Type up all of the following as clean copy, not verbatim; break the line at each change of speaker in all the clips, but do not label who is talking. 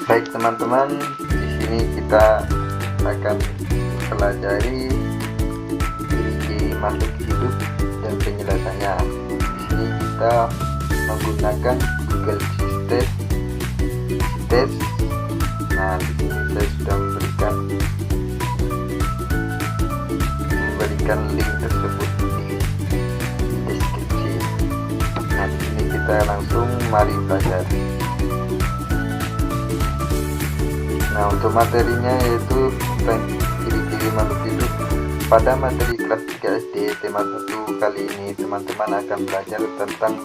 Baik teman-teman, di sini kita akan pelajari ciri-ciri makhluk hidup dan penjelasannya. Di sini kita menggunakan Google Sites. Nah, di sini saya sudah memberikan link tersebut di deskripsi. Nah, di sini kita langsung mari belajar. Nah, untuk materinya yaitu tentang ciri-ciri makhluk hidup. Pada materi kelas 3 SD tema 1 kali ini teman-teman akan belajar tentang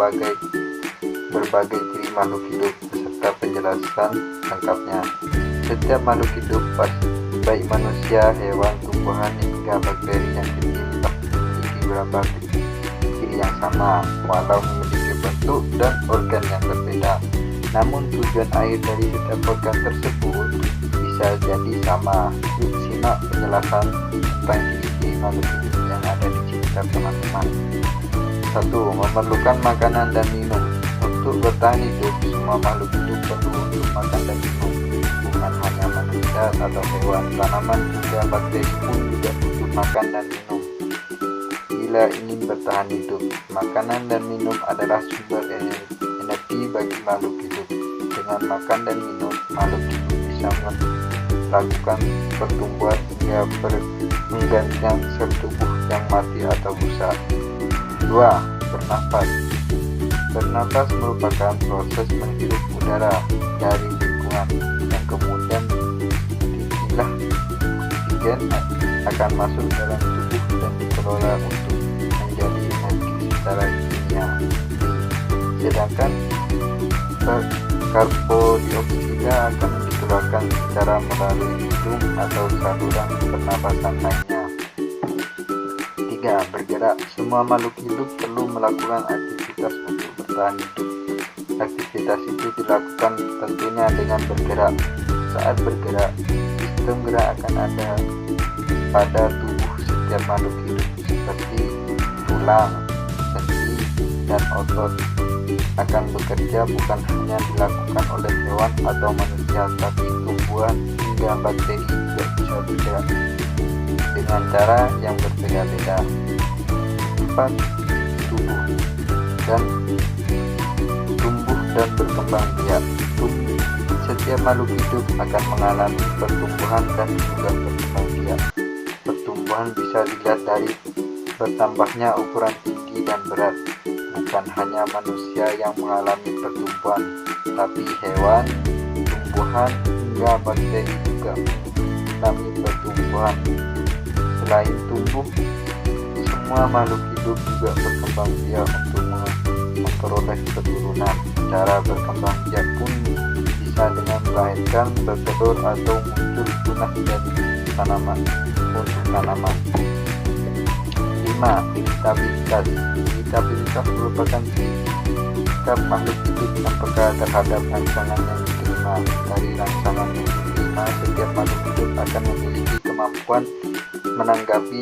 berbagai ciri makhluk hidup beserta penjelasan lengkapnya. Setiap makhluk hidup, baik manusia, hewan, tumbuhan, hingga bakteri yang kecil, memiliki beberapa ciri yang sama, walau memiliki bentuk dan organ yang berbeda. Namun tujuan akhir dari setiap organ tersebut bisa jadi sama. Yuk simak penjelasan tentang ciri-ciri makhluk hidup yang ada di sekitar teman-teman. 1. Memerlukan makanan dan minum. Untuk bertahan hidup, semua makhluk hidup perlu untuk makan dan minum. Bukan hanya manusia atau hewan, tanaman hingga bakteri pun juga butuh makan dan minum. Bila ingin bertahan hidup, makanan dan minum adalah sumber energi bagi makhluk hidup. Dengan makan dan minum, makhluk hidup bisa melakukan pertumbuhan hingga menggantikan sel tubuh yang mati atau rusak. 2. Bernafas. Bernafas merupakan proses menghirup udara dari lingkungan yang kemudian dipilah oksigen akan masuk dalam tubuh dan dikelola untuk menjadi energi secara kimia. Sedangkan karbondioksida akan dikeluarkan secara melalui hidung atau saluran pernapasan lainnya. 3. Bergerak. Semua makhluk hidup perlu melakukan aktivitas untuk bertahan hidup. Aktivitas itu dilakukan tentunya dengan bergerak. Saat bergerak, sistem gerak akan ada pada tubuh setiap makhluk hidup seperti tulang, sendi, dan otot akan bekerja bukan hanya dilakukan oleh hewan atau manusia, tapi tumbuhan hingga bakteri juga bisa bergerak dengan cara yang berbeda-beda. 4. Tumbuh dan berkembang biak. Setiap makhluk hidup akan mengalami pertumbuhan dan juga berkembang biak. Pertumbuhan bisa dilihat dari bertambahnya ukuran tinggi dan berat. Bukan hanya manusia yang mengalami pertumbuhan, tapi hewan, tumbuhan, hingga bakteri juga mengalami pertumbuhan. Selain tumbuh, semua makhluk hidup juga berkembang biak untuk memperoleh keturunan. Cara berkembang biak pun bisa dengan melahirkan, bertelur, atau muncul tunas dari tanaman untuk tanaman. 5. Iritabilitas. Iritabilitas merupakan sikap makhluk hidup yang peka terhadap rangsangan yang diterima. Dari rangsangan yang diterima, setiap makhluk hidup akan memiliki kemampuan menanggapi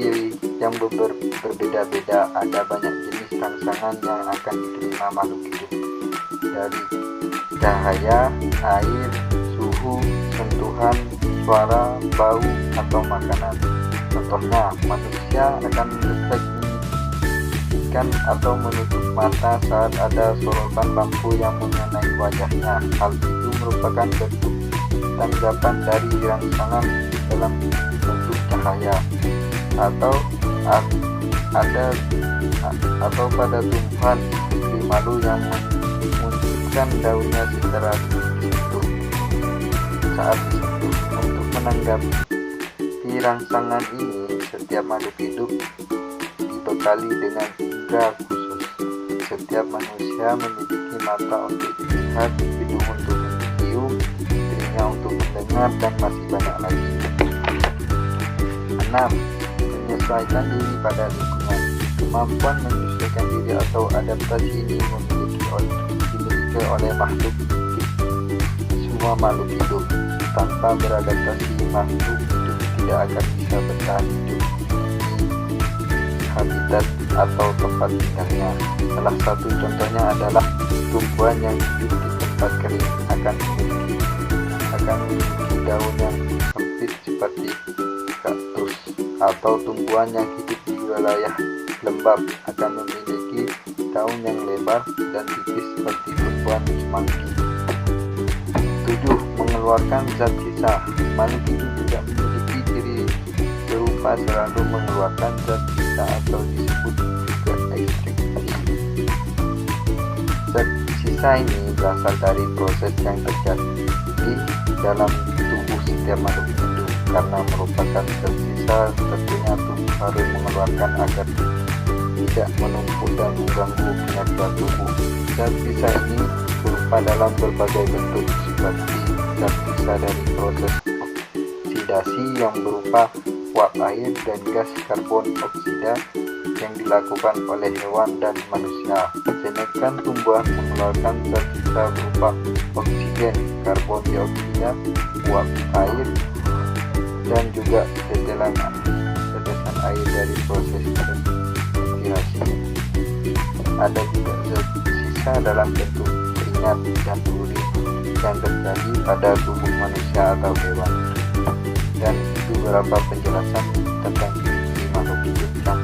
yang berbeda-beda. Ada banyak jenis rangsangan yang akan diterima makhluk hidup, dari cahaya, air, suhu, sentuhan, suara, bau, atau makanan. Contohnya, manusia akan mendeteksikan atau menutup mata saat ada sorotan lampu yang mengenai wajahnya. Hal itu merupakan bentuk tanggapan dari rangsangan dalam bentuk cahaya. Atau pada tumbuhan seperti malu yang memunculkan daunnya secara disentuh saat disentuh. Untuk menanggapi rangsangan ini, setiap makhluk hidup dibekali dengan indera khusus. Setiap manusia memiliki mata untuk melihat, hidung untuk mencium, telinga untuk mendengar, dan masih banyak lagi. 6. Menyesuaikan diri pada lingkungan. Kemampuan menyesuaikan diri atau adaptasi ini dimiliki oleh semua makhluk hidup. Tanpa beradaptasi, makhluk hidup tidak akan bisa bertahan hidup di habitat atau tempat tinggalnya. Salah satu contohnya adalah tumbuhan yang hidup di tempat kering akan akan memiliki daun yang sempit seperti kaktus, atau tumbuhan yang hidup di wilayah lembab akan memiliki daun yang lebar dan tipis seperti tumbuhan semanggi. 7. Mengeluarkan zat sisa. Makhluk hidup tidak memiliki ciri serupa selalu mengeluarkan zat sisa atau disebut juga ekstriksi. Zat sisa ini berasal dari proses yang terjadi dalam tubuh setiap makhluk hidup. Karena merupakan zat sisa, tentunya tubuh harus mengeluarkan agar tidak menumpuk dan mengganggu kinerja tubuh. Zat sisa ini berupa dalam berbagai bentuk, seperti zat sisa dari proses oksidasi yang berupa uap air dan gas karbon oksida yang dilakukan oleh hewan dan manusia. Sedangkan tumbuhan mengeluarkan zat sisa berupa oksigen, karbon dioksida, uap air, dan juga tetesan air dari proses respirasi. Ada juga zat sisa dalam bentuk keringat dan urin yang terjadi pada tubuh manusia atau hewan. Dan itu beberapa penjelasan tentang makhluk hidup yang